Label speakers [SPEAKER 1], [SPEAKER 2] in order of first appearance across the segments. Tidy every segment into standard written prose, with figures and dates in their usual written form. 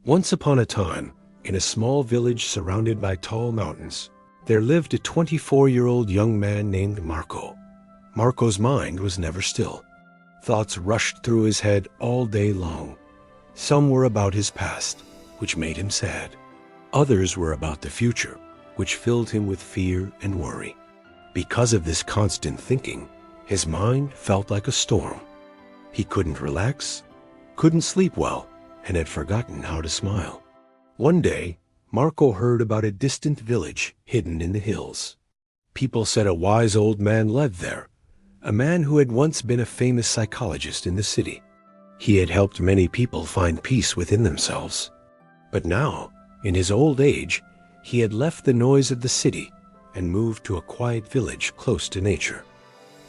[SPEAKER 1] Once upon a time, in a small village surrounded by tall mountains, there lived a 24-year-old young man named Marco. Marco's mind was never still. Thoughts rushed through his head all day long. Some were about his past, which made him sad. Others were about the future, which filled him with fear and worry. Because of this constant thinking, his mind felt like a storm. He couldn't relax, couldn't sleep well, and had forgotten how to smile. One day, Marco heard about a distant village hidden in the hills. People said a wise old man lived there, a man who had once been a famous psychologist in the city. He had helped many people find peace within themselves. But now, in his old age, he had left the noise of the city and moved to a quiet village close to nature.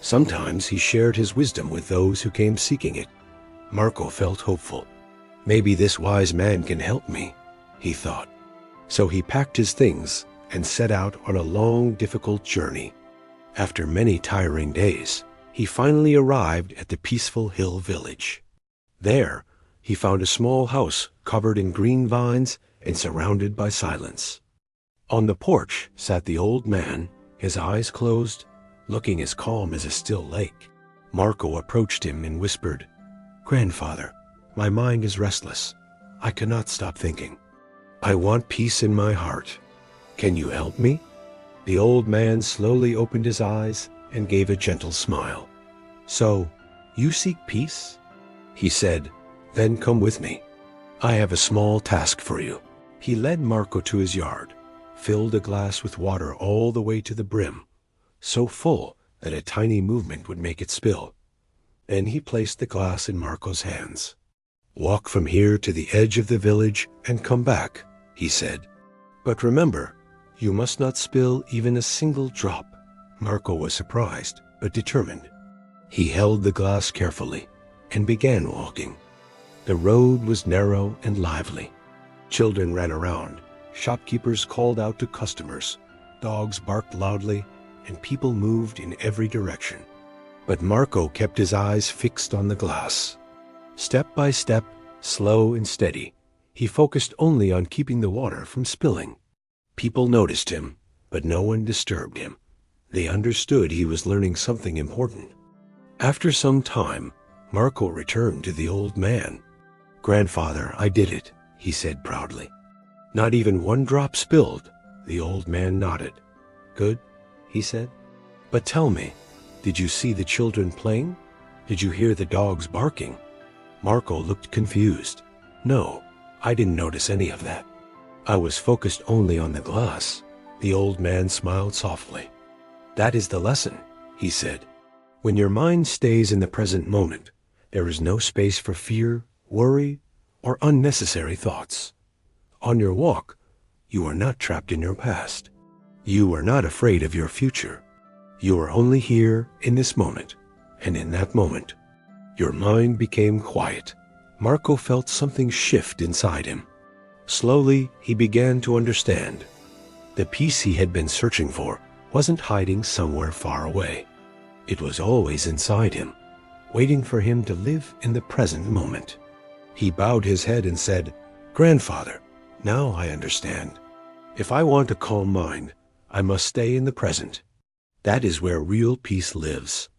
[SPEAKER 1] Sometimes he shared his wisdom with those who came seeking it. Marco felt hopeful. Maybe this wise man can help me, he thought. So he packed his things and set out on a long, difficult journey. After many tiring days, he finally arrived at the peaceful hill village. There, he found a small house covered in green vines and surrounded by silence. On the porch sat the old man, his eyes closed, looking as calm as a still lake. Marco approached him and whispered, "Grandfather, my mind is restless. I cannot stop thinking. I want peace in my heart. Can you help me?" The old man slowly opened his eyes and gave a gentle smile. "So, you seek peace?" he said. "Then come with me. I have a small task for you." He led Marco to his yard, filled a glass with water all the way to the brim, so full that a tiny movement would make it spill. Then he placed the glass in Marco's hands. "Walk from here to the edge of the village and come back," he said. "But remember, you must not spill even a single drop." Marco was surprised, but determined. He held the glass carefully and began walking. The road was narrow and lively. Children ran around, shopkeepers called out to customers, dogs barked loudly, and people moved in every direction. But Marco kept his eyes fixed on the glass. Step by step, slow and steady, he focused only on keeping the water from spilling. People noticed him, but no one disturbed him. They understood he was learning something important. After some time, Marco returned to the old man. "Grandfather, I did it," he said proudly. "Not even one drop spilled." The old man nodded. "Good," he said. "But tell me, did you see the children playing? Did you hear the dogs barking?" Marco looked confused. "No, I didn't notice any of that. I was focused only on the glass." The old man smiled softly. "That is the lesson," he said. "When your mind stays in the present moment, there is no space for fear, worry, or unnecessary thoughts. On your walk, you are not trapped in your past. You are not afraid of your future. You are only here in this moment, and in that moment, your mind became quiet." Marco felt something shift inside him. Slowly, he began to understand. The peace he had been searching for wasn't hiding somewhere far away. It was always inside him, waiting for him to live in the present moment. He bowed his head and said, "Grandfather, now I understand. If I want a calm mind, I must stay in the present. That is where real peace lives."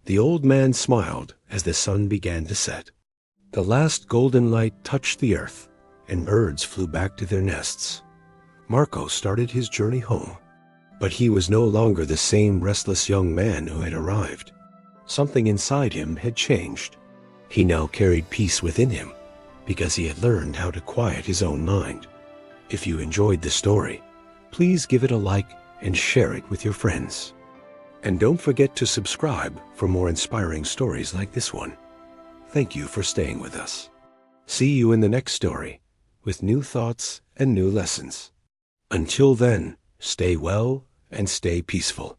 [SPEAKER 1] The old man smiled as the sun began to set. The last golden light touched the earth, and birds flew back to their nests. Marco started his journey home, but he was no longer the same restless young man who had arrived. Something inside him had changed. He now carried peace within him, because he had learned how to quiet his own mind. If you enjoyed the story, please give it a like and share it with your friends. And don't forget to subscribe for more inspiring stories like this one. Thank you for staying with us. See you in the next story with new thoughts and new lessons. Until then, stay well and stay peaceful.